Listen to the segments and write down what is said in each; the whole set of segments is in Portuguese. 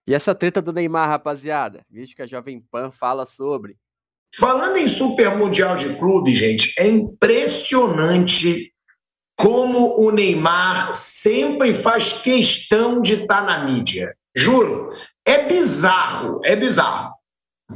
E essa treta do Neymar, rapaziada? Visto que a Jovem Pan fala sobre. Falando em Super Mundial de Clubes, gente, é impressionante como o Neymar sempre faz questão de estar na mídia. Juro, é bizarro, é bizarro.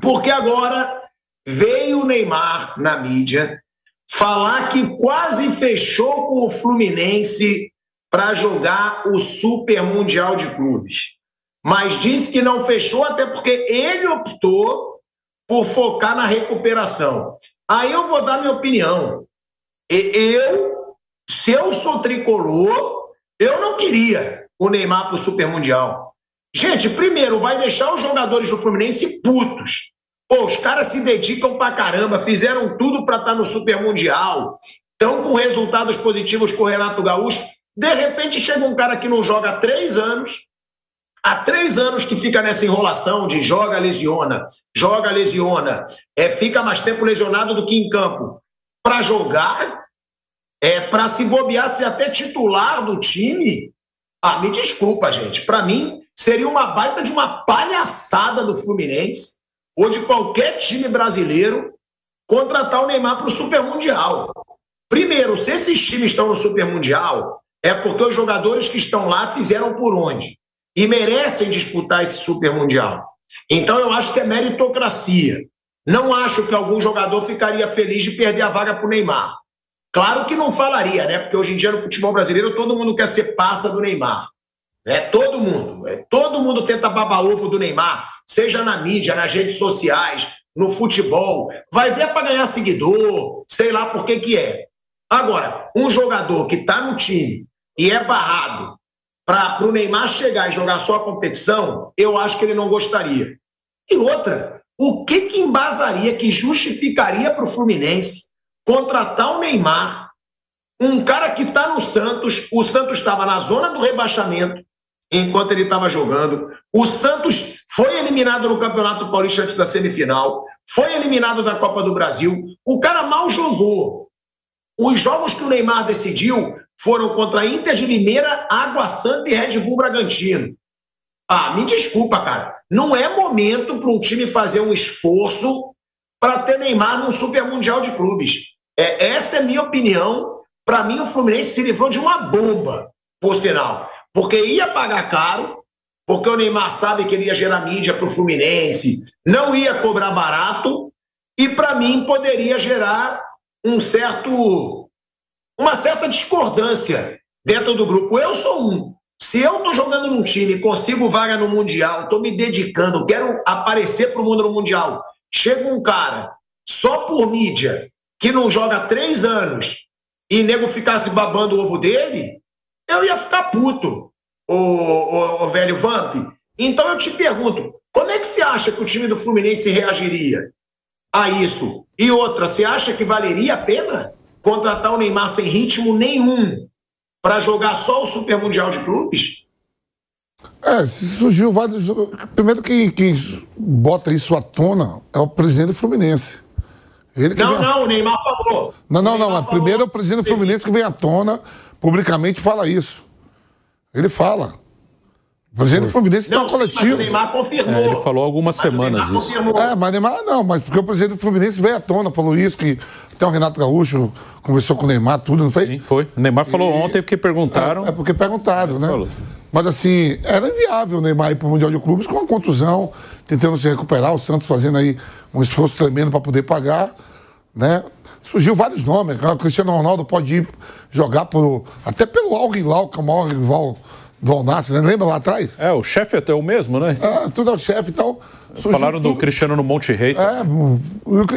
Porque agora veio o Neymar na mídia falar que quase fechou com o Fluminense para jogar o Super Mundial de Clubes. Mas disse que não fechou até porque ele optou por focar na recuperação. Aí eu vou dar minha opinião. Se eu sou tricolor, eu não queria o Neymar para o Super Mundial. Gente, primeiro, vai deixar os jogadores do Fluminense putos. Pô, os caras se dedicam pra caramba, fizeram tudo para estar no Super Mundial, estão com resultados positivos com o Renato Gaúcho. De repente chega um cara que não joga há 3 anos, que fica nessa enrolação de joga, lesiona, fica mais tempo lesionado do que em campo. Para jogar, para se bobear, ser até titular do time, me desculpa, gente. Para mim, seria uma baita de uma palhaçada do Fluminense ou de qualquer time brasileiro contratar o Neymar para o Super Mundial. Primeiro, se esses times estão no Super Mundial, é porque os jogadores que estão lá fizeram por onde? E merecem disputar esse Super Mundial. Então eu acho que é meritocracia. Não acho que algum jogador ficaria feliz de perder a vaga para o Neymar. Claro que não falaria, né? Porque hoje em dia no futebol brasileiro todo mundo quer ser parça do Neymar. Todo mundo tenta babar ovo do Neymar, seja na mídia, nas redes sociais, no futebol. Vai ver para ganhar seguidor, sei lá por que é. Agora, um jogador que está no time e é barrado para o Neymar chegar e jogar só a competição, eu acho que ele não gostaria. E outra, o que embasaria, que justificaria para o Fluminense contratar o Neymar, um cara que está no Santos? O Santos estava na zona do rebaixamento enquanto ele estava jogando. O Santos foi eliminado no Campeonato Paulista antes da semifinal, foi eliminado da Copa do Brasil. O cara mal jogou. Os jogos que o Neymar decidiu foram contra Inter de Limeira, Água Santa e Red Bull Bragantino. Me desculpa, cara. Não é momento para um time fazer um esforço para ter Neymar num Super Mundial de Clubes. Essa é a minha opinião. Para mim, o Fluminense se livrou de uma bomba, por sinal. Porque ia pagar caro, porque o Neymar sabe que ele ia gerar mídia para o Fluminense, não ia cobrar barato, e para mim poderia gerar uma certa discordância dentro do grupo. Eu sou um. Se eu estou jogando num time, consigo vaga no Mundial, estou me dedicando, quero aparecer para o mundo no Mundial, chega um cara, só por mídia, que não joga há 3 anos, e nego ficasse babando o ovo dele, eu ia ficar puto, o velho Vamp. Então eu te pergunto, como é que você acha que o time do Fluminense reagiria a isso? E outra, você acha que valeria a pena contratar o Neymar sem ritmo nenhum para jogar só o Super Mundial de Clubes? Surgiu vários... Primeiro quem bota isso à tona é o presidente do Fluminense. Não, o Neymar falou. Não, primeiro é o presidente do Fluminense que vem à tona, publicamente fala isso. Ele fala. O presidente do Fluminense tem um coletivo. Mas o Neymar confirmou. Ele falou algumas semanas isso. Mas Neymar não, mas porque o presidente do Fluminense veio à tona, falou isso, que até o Renato Gaúcho conversou com o Neymar, tudo, não foi? Sim, foi. O Neymar falou ontem porque perguntaram. Porque perguntaram, né? Falou. Mas assim, era inviável o Neymar ir para o Mundial de Clubes com uma contusão, tentando se recuperar, o Santos fazendo aí um esforço tremendo para poder pagar, né? Surgiu vários nomes. O Cristiano Ronaldo pode ir jogar até pelo Al Hilal, que é o maior rival do Al-Nassr, né? Lembra lá atrás? O chefe até o mesmo, né? Tudo é o chefe e tal. Falaram do Cristiano no Monte Rei.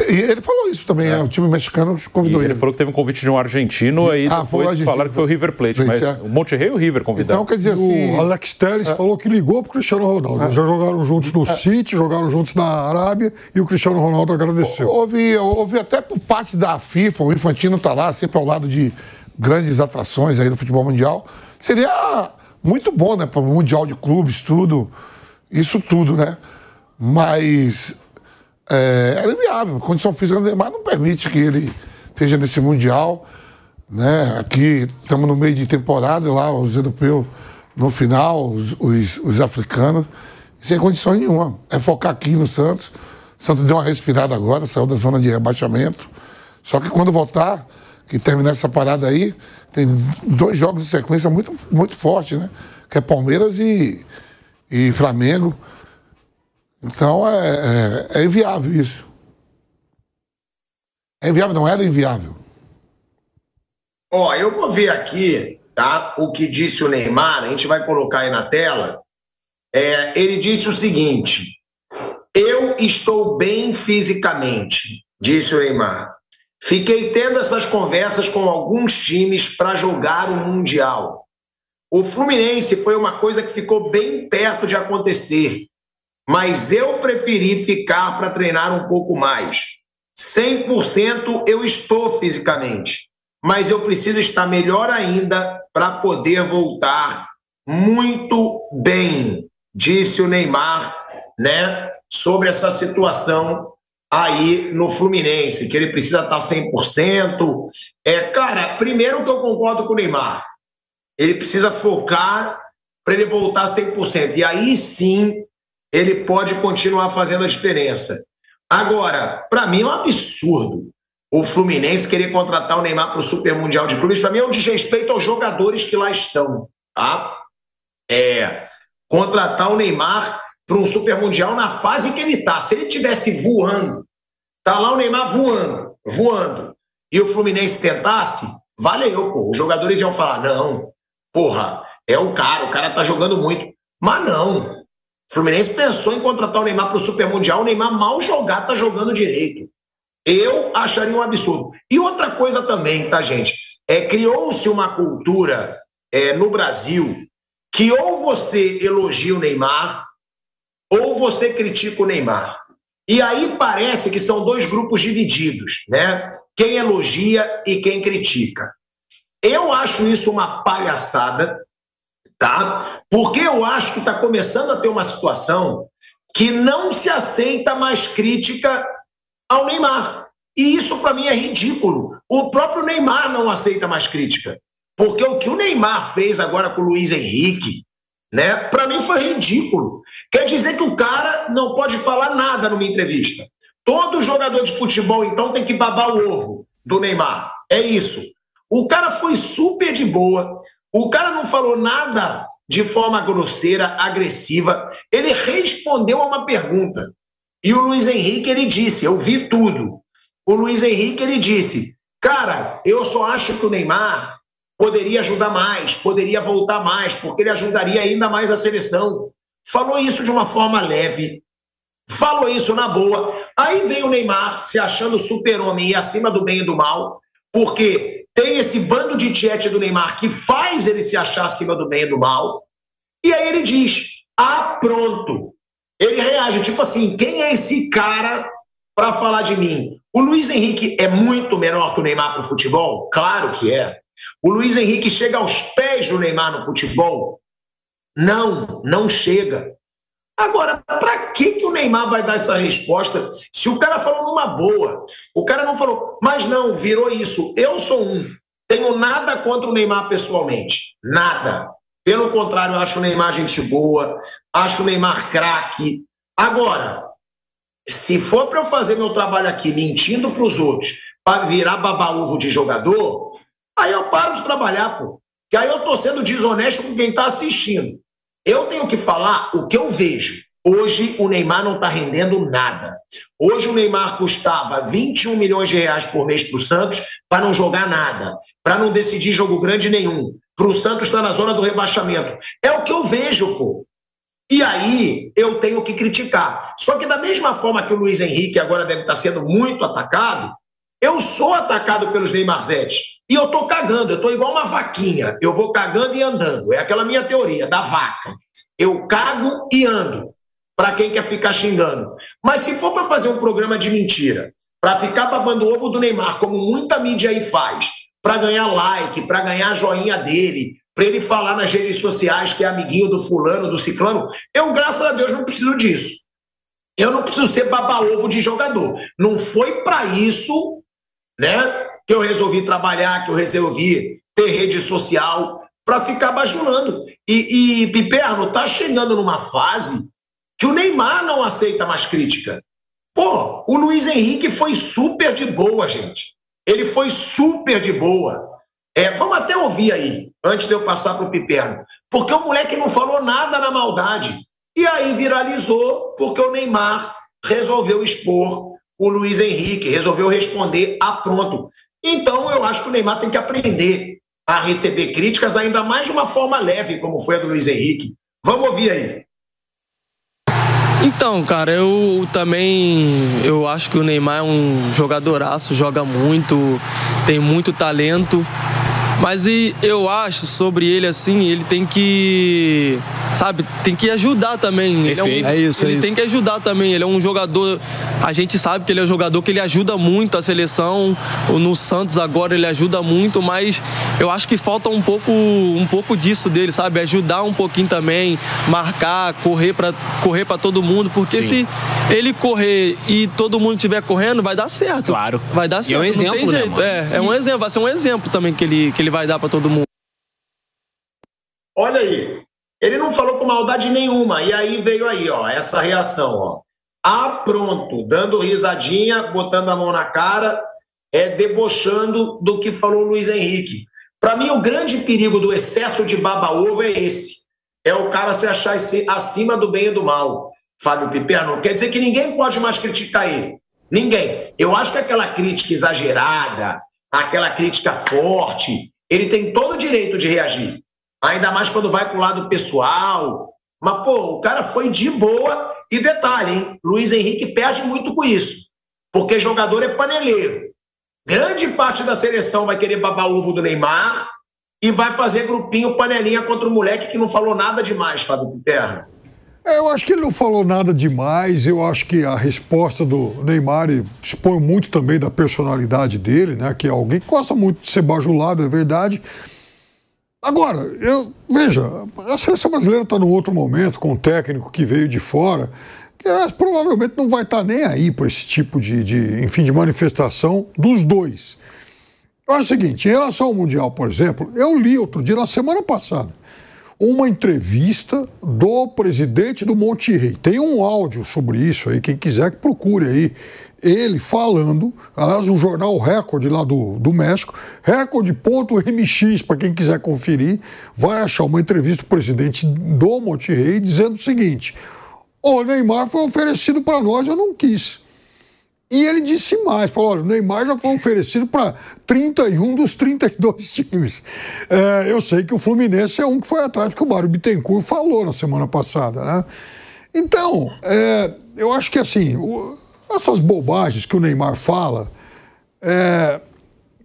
E ele falou isso também, o time mexicano convidou ele. Ele falou que teve um convite de um argentino, aí depois falaram que foi o River Plate, mas o Monte Rei e o River convidaram. Então, quer dizer assim... O Alex Telles falou que ligou pro Cristiano Ronaldo. Já jogaram juntos no City, jogaram juntos na Arábia, e o Cristiano Ronaldo agradeceu. Houve até por parte da FIFA, o Infantino tá lá, sempre ao lado de grandes atrações aí do futebol mundial. Seria muito bom, né, para o Mundial de Clubes, isso tudo, né? Mas é inviável. A condição física do Neymar não permite que ele esteja nesse Mundial, né? Aqui estamos no meio de temporada, lá os europeus no final, os africanos. sem condições nenhuma. É focar aqui no Santos. O Santos deu uma respirada agora, saiu da zona de rebaixamento. Só que quando voltar, que terminar essa parada aí, tem 2 jogos de sequência muito, muito fortes, né? Que é Palmeiras e Flamengo. Então é inviável isso. É inviável, não era inviável. Ó, eu vou ver aqui, tá? O que disse o Neymar, a gente vai colocar aí na tela. Ele disse o seguinte: eu estou bem fisicamente, disse o Neymar. Fiquei tendo essas conversas com alguns times para jogar o Mundial. O Fluminense foi uma coisa que ficou bem perto de acontecer, mas eu preferi ficar para treinar um pouco mais. 100% eu estou fisicamente, mas eu preciso estar melhor ainda para poder voltar muito bem, disse o Neymar, né, sobre essa situação aí no Fluminense, que ele precisa estar 100%. Cara, primeiro que eu concordo com o Neymar, ele precisa focar para ele voltar 100%, e aí sim ele pode continuar fazendo a diferença. Agora, para mim é um absurdo o Fluminense querer contratar o Neymar para o Super Mundial de Clubes. Para mim é um desrespeito aos jogadores que lá estão, tá? Contratar o Neymar para um Super Mundial na fase que ele está. Se ele estivesse voando, tá lá o Neymar voando, e o Fluminense tentasse, valeu, pô. Os jogadores iam falar, não, porra, é o cara tá jogando muito. Mas não. O Fluminense pensou em contratar o Neymar para o Super Mundial, o Neymar mal jogar tá jogando direito. Eu acharia um absurdo. E outra coisa também, tá, gente? Criou-se uma cultura no Brasil que ou você elogia o Neymar ou você critica o Neymar. E aí parece que são 2 grupos divididos, né? Quem elogia e quem critica. Eu acho isso uma palhaçada, tá? Porque eu acho que está começando a ter uma situação que não se aceita mais crítica ao Neymar. E isso, para mim, é ridículo. O próprio Neymar não aceita mais crítica. Porque o que o Neymar fez agora com o Luiz Henrique, né, para mim foi ridículo. Quer dizer que o cara não pode falar nada numa entrevista. Todo jogador de futebol, então, tem que babar o ovo do Neymar. É isso. O cara foi super de boa. O cara não falou nada de forma grosseira, agressiva. Ele respondeu a uma pergunta. E o Luiz Henrique, ele disse, eu vi tudo. O Luiz Henrique, ele disse, cara, eu só acho que o Neymar poderia ajudar mais, poderia voltar mais, porque ele ajudaria ainda mais a seleção. Falou isso de uma forma leve, falou isso na boa. Aí vem o Neymar se achando super-homem e acima do bem e do mal, porque tem esse bando de tiete do Neymar que faz ele se achar acima do bem e do mal. E aí ele diz, pronto. Ele reage, tipo assim, quem é esse cara para falar de mim? O Luiz Henrique é muito menor que o Neymar para o futebol? Claro que é. O Luiz Henrique chega aos pés do Neymar no futebol? Não chega. Agora, para que o Neymar vai dar essa resposta se o cara falou numa boa? O cara não falou, mas não, virou isso. Eu sou tenho nada contra o Neymar pessoalmente. Nada. Pelo contrário, eu acho o Neymar gente boa, acho o Neymar craque. Agora, se for para eu fazer meu trabalho aqui mentindo para os outros, para virar baba-ovo de jogador, aí eu paro de trabalhar, pô. Que aí eu estou sendo desonesto com quem está assistindo. Eu tenho que falar o que eu vejo. Hoje o Neymar não está rendendo nada. Hoje o Neymar custava 21 milhões de reais por mês para o Santos para não jogar nada, para não decidir jogo grande nenhum, para o Santos estar na zona do rebaixamento. É o que eu vejo, pô. E aí eu tenho que criticar. Só que da mesma forma que o Luiz Henrique agora deve estar sendo muito atacado, eu sou atacado pelos Neymarzetes. E eu tô cagando, eu tô igual uma vaquinha. Eu vou cagando e andando. É aquela minha teoria da vaca. Eu cago e ando, para quem quer ficar xingando. Mas se for para fazer um programa de mentira, para ficar babando o ovo do Neymar, como muita mídia aí faz, para ganhar like, para ganhar joinha dele, para ele falar nas redes sociais que é amiguinho do fulano, do ciclano, eu, graças a Deus, não preciso disso. Eu não preciso ser baba-ovo de jogador. Não foi para isso, né, que eu resolvi trabalhar, que eu resolvi ter rede social, para ficar bajulando. E Piperno, tá chegando numa fase Neymar não aceita mais crítica. Pô, o Luiz Henrique foi super de boa, gente. Ele foi super de boa. Vamos até ouvir aí, antes de eu passar para o Piperno. Porque o moleque não falou nada na maldade. E aí viralizou porque o Neymar resolveu expor o Luiz Henrique, resolveu responder pronto. Então eu acho que o Neymar tem que aprender a receber críticas ainda mais de uma forma leve, como foi a do Luiz Henrique. Vamos ouvir aí. Então, cara, eu acho que o Neymar é um jogadoraço, joga muito, tem muito talento. Mas eu acho sobre ele assim, ele tem que, sabe, tem que ajudar também. Ele tem que ajudar também. Ele é um jogador, a gente sabe que ele é um jogador que ele ajuda muito a seleção. No Santos agora ele ajuda muito, mas eu acho que falta um pouco disso dele, sabe? Ajudar um pouquinho também, marcar, correr para todo mundo, porque se ele correr e todo mundo estiver correndo, vai dar certo. Claro. Vai dar certo. E é um exemplo, não tem jeito. Né, é um exemplo, vai ser um exemplo também que ele vai dar para todo mundo. Olha aí, ele não falou com maldade nenhuma, e aí veio aí, ó, essa reação, ó. Pronto, dando risadinha, botando a mão na cara, debochando do que falou o Luiz Henrique. Para mim, o grande perigo do excesso de baba-ovo é esse. É o cara se achar acima do bem e do mal, Fábio Piperno. Quer dizer que ninguém pode mais criticar ele. Ninguém. Eu acho que aquela crítica exagerada, aquela crítica forte, ele tem todo o direito de reagir. Ainda mais quando vai pro lado pessoal. Mas, pô, o cara foi de boa. E detalhe, hein? Luiz Henrique perde muito com isso. Porque jogador é paneleiro. Grande parte da seleção vai querer babar o ovo do Neymar e vai fazer grupinho panelinha contra o moleque que não falou nada demais, Fábio Piperno. Eu acho que ele não falou nada demais. Eu acho que a resposta do Neymar expõe muito também da personalidade dele, né? Que é alguém que gosta muito de ser bajulado, é verdade. Agora, veja, a seleção brasileira está num outro momento, com um técnico que veio de fora, que provavelmente não vai estar nem aí para esse tipo de manifestação dos dois. Eu acho o seguinte, em relação ao Mundial, por exemplo, eu li outro dia, na semana passada, uma entrevista do presidente do Monterrey. Tem um áudio sobre isso aí, quem quiser que procure aí. Ele falando, aliás, o jornal Record lá do México, Record.mx, para quem quiser conferir, vai achar uma entrevista do presidente do Monterrey dizendo o seguinte: o Neymar foi oferecido para nós, eu não quis. E ele disse mais, falou, olha, o Neymar já foi oferecido para 31 dos 32 times. Eu sei que o Fluminense é um que foi atrás, que o Mário Bittencourt falou na semana passada, né? Então, eu acho que assim, essas bobagens que o Neymar fala,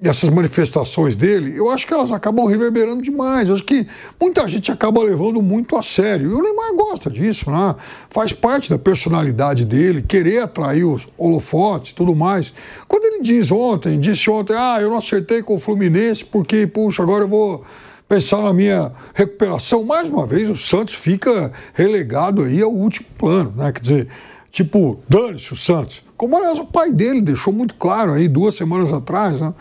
essas manifestações dele, eu acho que elas acabam reverberando demais. Eu acho que muita gente acaba levando muito a sério. E o Neymar gosta disso, né? Faz parte da personalidade dele, querer atrair os holofotes e tudo mais. Quando ele disse ontem, eu não acertei com o Fluminense porque, puxa, agora eu vou pensar na minha recuperação. Mais uma vez, o Santos fica relegado aí ao último plano, né? Quer dizer, tipo, dane-se o Santos. Como, aliás, o pai dele deixou muito claro aí 2 semanas atrás, né?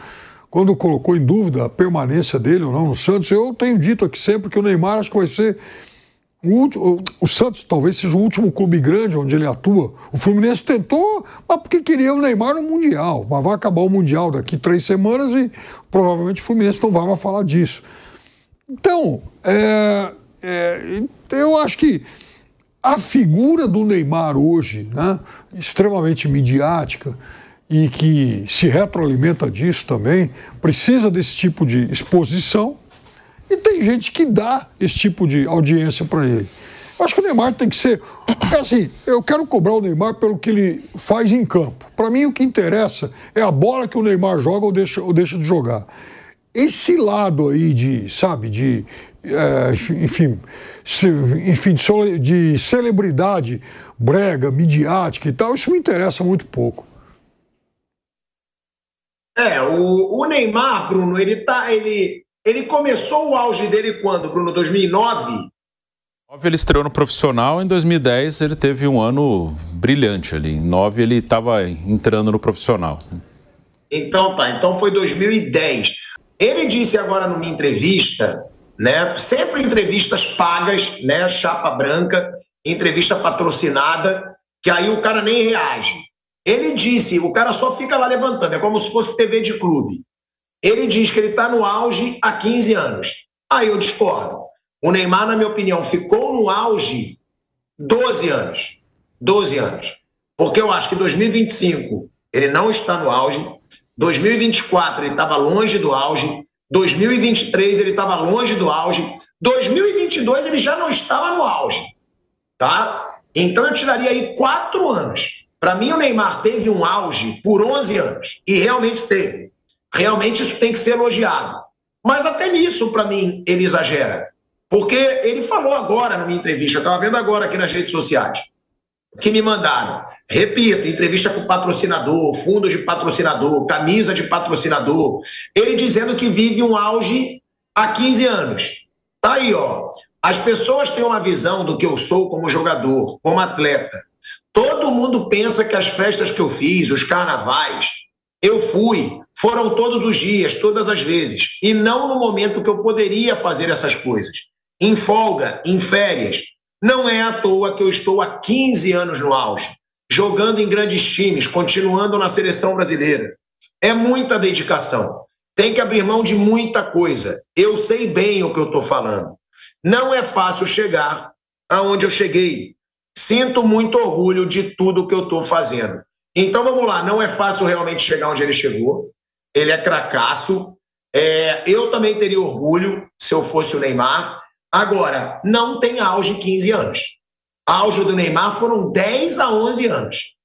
Quando colocou em dúvida a permanência dele ou não no Santos. Eu tenho dito aqui sempre que o Neymar acho que vai ser o Santos talvez seja o último clube grande onde ele atua. O Fluminense tentou, mas porque queria o Neymar no Mundial. Mas vai acabar o Mundial daqui 3 semanas e provavelmente o Fluminense não vai mais falar disso. Então, eu acho que a figura do Neymar hoje, né, extremamente midiática, e que se retroalimenta disso também, precisa desse tipo de exposição, e tem gente que dá esse tipo de audiência para ele. Eu acho que o Neymar tem que ser... assim, eu quero cobrar o Neymar pelo que ele faz em campo. Para mim, o que interessa é a bola que o Neymar joga ou deixa de jogar. Esse lado aí de celebridade brega, midiática e tal, isso me interessa muito pouco. O Neymar, Bruno, ele começou o auge dele quando, Bruno? 2009? Ele estreou no profissional, em 2010 ele teve um ano brilhante ali, em 2009 ele estava entrando no profissional. Então então foi 2010. Ele disse agora numa entrevista, né, sempre entrevistas pagas, né, chapa branca, entrevista patrocinada, que aí o cara nem reage. Ele disse, o cara só fica lá levantando, é como se fosse TV de clube. Ele diz que ele está no auge há 15 anos. Aí eu discordo. O Neymar, na minha opinião, ficou no auge 12 anos. 12 anos. Porque eu acho que 2025 ele não está no auge, 2024 ele estava longe do auge, 2023 ele estava longe do auge, 2022 ele já não estava no auge, tá? Então eu tiraria aí 4 anos. Para mim o Neymar teve um auge por 11 anos, e realmente teve. Realmente isso tem que ser elogiado. Mas até nisso, para mim, ele exagera. Porque ele falou agora na minha entrevista, eu estava vendo agora aqui nas redes sociais, que me mandaram. Repito, entrevista com patrocinador, fundo de patrocinador, camisa de patrocinador. Ele dizendo que vive um auge há 15 anos. Tá aí, ó. As pessoas têm uma visão do que eu sou como jogador, como atleta. Todo mundo pensa que as festas que eu fiz, os carnavais, eu fui, foram todos os dias, todas as vezes. E não no momento que eu poderia fazer essas coisas. Em folga, em férias. Não é à toa que eu estou há 15 anos no auge, jogando em grandes times, continuando na seleção brasileira. É muita dedicação. Tem que abrir mão de muita coisa. Eu sei bem o que eu estou falando. Não é fácil chegar aonde eu cheguei. Sinto muito orgulho de tudo que eu estou fazendo. Então vamos lá, não é fácil realmente chegar onde ele chegou. Ele é cracaço. Eu também teria orgulho se eu fosse o Neymar. Agora, não tem auge 15 anos. Auge do Neymar foram 10 a 11 anos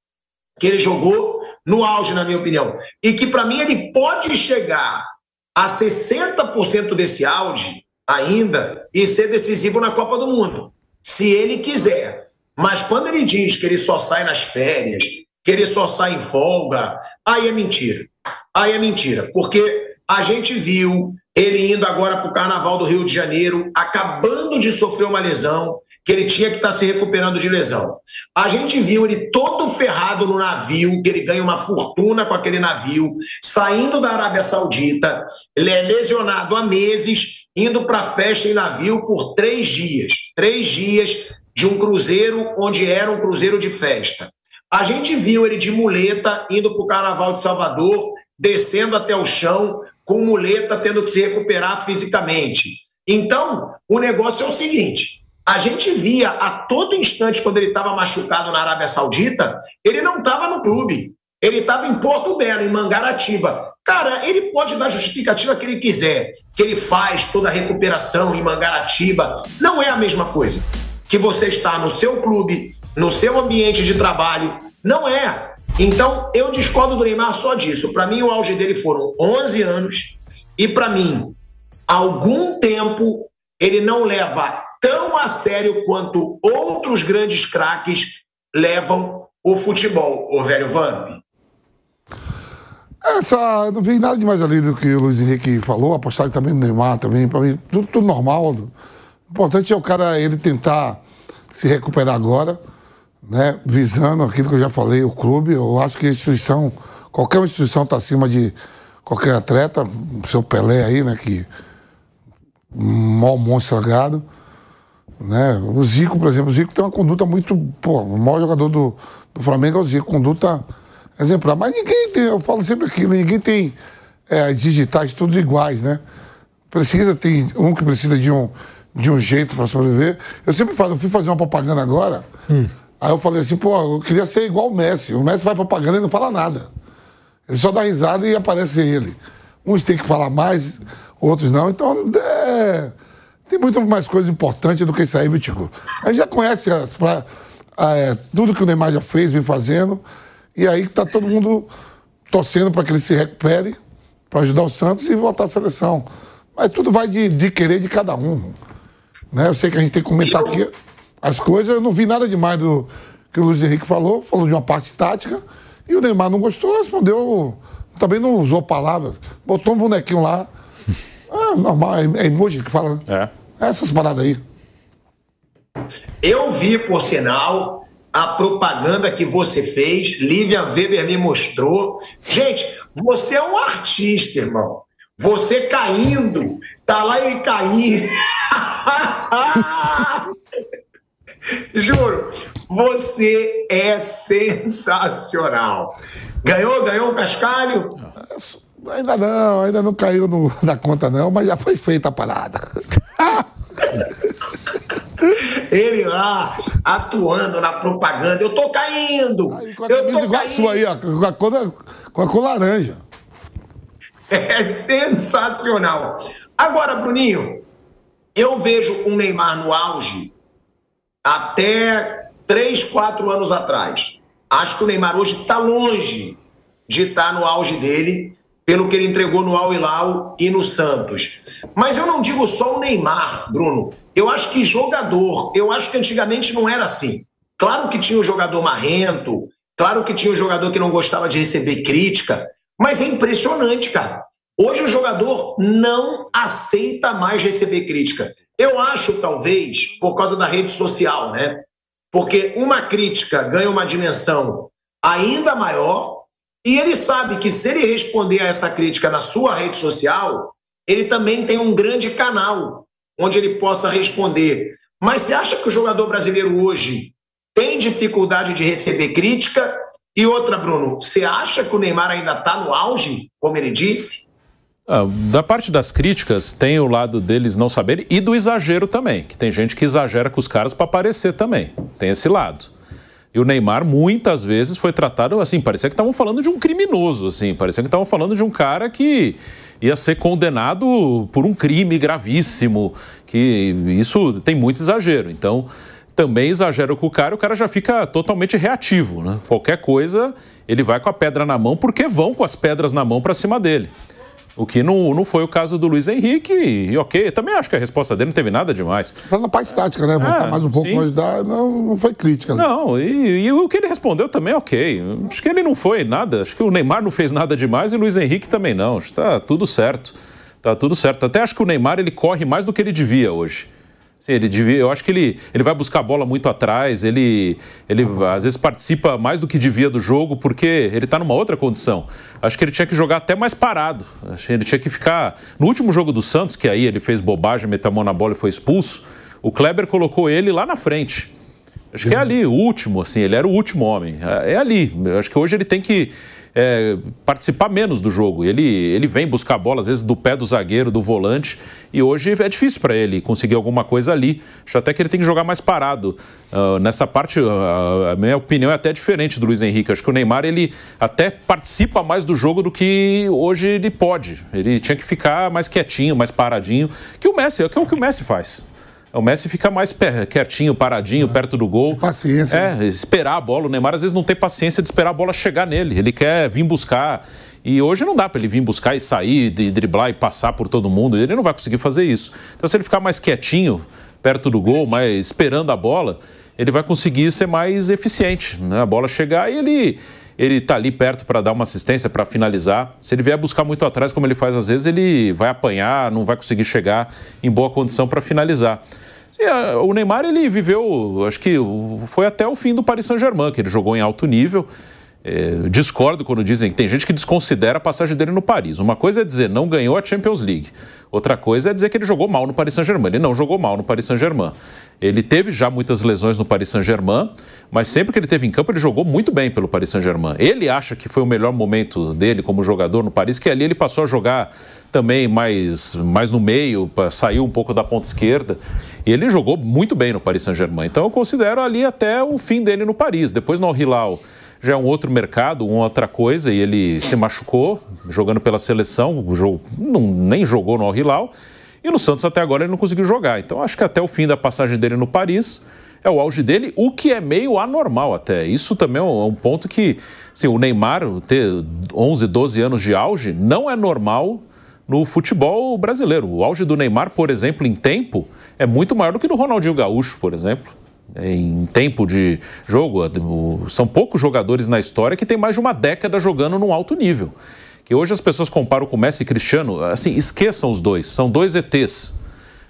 que ele jogou no auge, na minha opinião. E que, para mim, ele pode chegar a 60% desse auge ainda e ser decisivo na Copa do Mundo, se ele quiser. Mas quando ele diz que ele só sai nas férias, que ele só sai em folga, aí é mentira. Aí é mentira, porque a gente viu ele indo agora para o Carnaval do Rio de Janeiro, acabando de sofrer uma lesão, que ele tinha que estar se recuperando de lesão. A gente viu ele todo ferrado no navio, que ele ganha uma fortuna com aquele navio, saindo da Arábia Saudita, ele é lesionado há meses, indo para a festa em navio por 3 dias. 3 dias de um cruzeiro onde era um cruzeiro de festa. A gente viu ele de muleta, indo para o Carnaval de Salvador, descendo até o chão, com muleta, tendo que se recuperar fisicamente. Então, o negócio é o seguinte, a gente via a todo instante, quando ele estava machucado na Arábia Saudita, ele não estava no clube, ele estava em Porto Belo, em Mangaratiba. Cara, ele pode dar a justificativa que ele quiser, que ele faz toda a recuperação em Mangaratiba. Não é a mesma coisa que você está no seu clube, no seu ambiente de trabalho. Não é. Então, eu discordo do Neymar só disso. Para mim, o auge dele foram 11 anos e, para mim, há algum tempo, ele não leva tão a sério quanto outros grandes craques levam o futebol, o velho Vamp. Não vi nada demais ali do que o Luiz Henrique falou, a postagem também do Neymar, também, para mim, tudo normal. O importante é o cara, ele tentar se recuperar agora, né, visando aquilo que eu já falei, o clube. Eu acho que a instituição, qualquer instituição está acima de qualquer atleta, o seu Pelé aí, né, que maior monstro sagrado, né, o Zico, por exemplo, o Zico tem uma conduta muito, o maior jogador do Flamengo é o Zico, conduta exemplar, mas ninguém tem, eu falo sempre aquilo, ninguém tem as digitais todos iguais, né, tem um que precisa de um jeito para sobreviver. Eu sempre falo, eu fui fazer uma propaganda agora, aí eu falei assim, eu queria ser igual o Messi vai propaganda e não fala nada. Ele só dá risada e aparece ele. Uns têm que falar mais, outros não. Então, tem muito mais coisa importante do que isso aí, viu, Tico? A gente já conhece tudo que o Neymar já fez, vem fazendo, e aí tá todo mundo torcendo para que ele se recupere, para ajudar o Santos e voltar à seleção. Mas tudo vai de querer de cada um. Né? Eu sei que a gente tem que comentar aqui as coisas. Eu não vi nada demais do que o Luiz Henrique falou de uma parte tática, e o Neymar não gostou, respondeu, também não usou palavras, botou um bonequinho lá. Normal, é emoji que fala, né? Essas paradas aí. Eu vi, por sinal, a propaganda que você fez, Lívia Weber me mostrou. Gente, você é um artista, irmão. Você caindo, tá lá ele caindo. Juro, você é sensacional. Ganhou o cascalho? Ainda não caiu na conta não, mas já foi feita a parada. Ele lá, atuando na propaganda. Eu tô caindo! Aí, com a camisa igual a sua aí, ó, com a cor laranja. É sensacional. Agora, Bruninho, eu vejo um Neymar no auge até 3, 4 anos atrás. Acho que o Neymar hoje está longe de estar no auge dele, pelo que ele entregou no Al Hilal e no Santos. Mas eu não digo só o Neymar, Bruno. Eu acho que jogador, eu acho que antigamente não era assim. Claro que tinha o jogador marrento, claro que tinha o jogador que não gostava de receber crítica, mas é impressionante, cara. Hoje o jogador não aceita mais receber crítica. Eu acho, talvez, por causa da rede social, né? Porque uma crítica ganha uma dimensão ainda maior e ele sabe que se ele responder a essa crítica na sua rede social, ele também tem um grande canal onde ele possa responder. Mas você acha que o jogador brasileiro hoje tem dificuldade de receber crítica? E outra, Bruno, você acha que o Neymar ainda está no auge, como ele disse? Da parte das críticas, tem o lado deles não saberem e do exagero também, que tem gente que exagera com os caras para aparecer também. Tem esse lado. E o Neymar, muitas vezes, foi tratado assim, parecia que estavam falando de um criminoso, assim, parecia que estavam falando de um cara que ia ser condenado por um crime gravíssimo, que isso tem muito exagero. Então, também exagera com o cara já fica totalmente reativo, né? Qualquer coisa, ele vai com a pedra na mão, porque vão com as pedras na mão para cima dele. O que não foi o caso do Luiz Henrique, e ok, também acho que a resposta dele não teve nada demais. Tá na parte tática, né? Voltar mais um pouco para ajudar, não foi crítica. Né? Não, e o que ele respondeu também, ok. Acho que ele não foi nada, acho que o Neymar não fez nada demais e o Luiz Henrique também não. Acho que tá tudo certo, tá tudo certo. Até acho que o Neymar, ele corre mais do que ele devia hoje. Sim, eu acho que ele vai buscar a bola muito atrás, ele às vezes participa mais do que devia do jogo, porque ele está numa outra condição. Acho que ele tinha que jogar até mais parado. Acho que ele tinha que ficar... No último jogo do Santos, que aí ele fez bobagem, meteu a mão na bola e foi expulso, o Kleber colocou ele lá na frente. Acho que é ali, o último, assim, ele era o último homem. É ali. Acho que hoje ele tem que participar menos do jogo. Ele vem buscar a bola, às vezes, do pé do zagueiro, do volante, e hoje é difícil para ele conseguir alguma coisa ali. Acho até que ele tem que jogar mais parado. Nessa parte, a minha opinião é até diferente do Luiz Henrique. Acho que o Neymar, ele até participa mais do jogo do que hoje ele pode. Ele tinha que ficar mais quietinho, mais paradinho, que o Messi, que é o que o Messi faz. O Messi fica mais quietinho, paradinho, perto do gol. Paciência. Esperar a bola. O Neymar às vezes não tem paciência de esperar a bola chegar nele. Ele quer vir buscar. E hoje não dá para ele vir buscar e sair, de driblar e passar por todo mundo. Ele não vai conseguir fazer isso. Então, se ele ficar mais quietinho, perto do gol, mais esperando a bola, ele vai conseguir ser mais eficiente, né? A bola chegar e ele está ali perto para dar uma assistência, para finalizar. Se ele vier buscar muito atrás, como ele faz às vezes, ele vai apanhar, não vai conseguir chegar em boa condição para finalizar. Sim, o Neymar, ele viveu, acho que foi até o fim do Paris Saint-Germain, que ele jogou em alto nível. Discordo quando dizem que tem gente que desconsidera a passagem dele no Paris. Uma coisa é dizer não ganhou a Champions League. Outra coisa é dizer que ele jogou mal no Paris Saint-Germain. Ele não jogou mal no Paris Saint-Germain. Ele teve já muitas lesões no Paris Saint-Germain, mas sempre que ele teve em campo, ele jogou muito bem pelo Paris Saint-Germain. Ele acha que foi o melhor momento dele como jogador no Paris, que ali ele passou a jogar também mais no meio, saiu um pouco da ponta esquerda. E ele jogou muito bem no Paris Saint-Germain. Então eu considero ali até o fim dele no Paris. Depois no Al Hilal já é um outro mercado, uma outra coisa, e ele se machucou jogando pela seleção, nem jogou no Al Hilal. E no Santos até agora ele não conseguiu jogar. Então acho que até o fim da passagem dele no Paris é o auge dele, o que é meio anormal até. Isso também é um ponto que, assim, o Neymar ter 11, 12 anos de auge não é normal no futebol brasileiro. O auge do Neymar, por exemplo, em tempo, é muito maior do que do Ronaldinho Gaúcho, por exemplo. Em tempo de jogo, são poucos jogadores na história que têm mais de uma década jogando num alto nível. Que hoje as pessoas comparam com Messi e Cristiano, assim, esqueçam os dois, são dois ETs.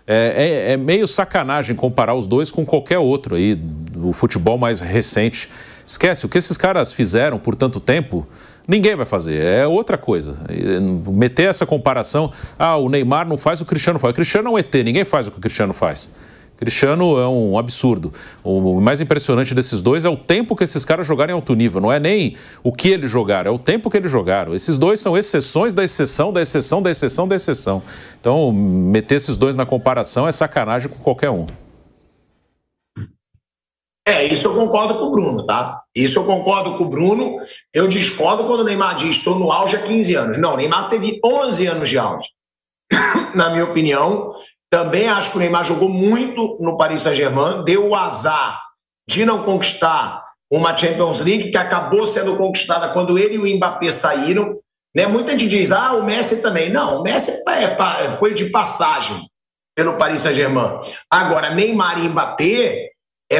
É meio sacanagem comparar os dois com qualquer outro aí, do futebol mais recente. Esquece, o que esses caras fizeram por tanto tempo, ninguém vai fazer, é outra coisa. Meter essa comparação, o Neymar não faz o que o Cristiano faz. O Cristiano é um ET, ninguém faz o que o Cristiano faz. Cristiano é um absurdo. O mais impressionante desses dois é o tempo que esses caras jogaram em alto nível. Não é nem o que eles jogaram, é o tempo que eles jogaram. Esses dois são exceções da exceção, da exceção, da exceção, da exceção. Então, meter esses dois na comparação é sacanagem com qualquer um. Isso eu concordo com o Bruno, tá? Isso eu concordo com o Bruno. Eu discordo quando o Neymar diz: estou no auge há 15 anos. Não, o Neymar teve 11 anos de auge. Na minha opinião, também acho que o Neymar jogou muito no Paris Saint-Germain, deu o azar de não conquistar uma Champions League que acabou sendo conquistada quando ele e o Mbappé saíram. Né? Muita gente diz: o Messi também. Não, o Messi foi de passagem pelo Paris Saint-Germain. Agora, Neymar e Mbappé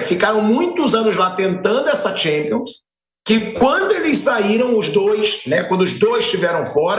ficaram muitos anos lá tentando essa Champions, que quando eles saíram, os dois, né, quando os dois estiveram fora,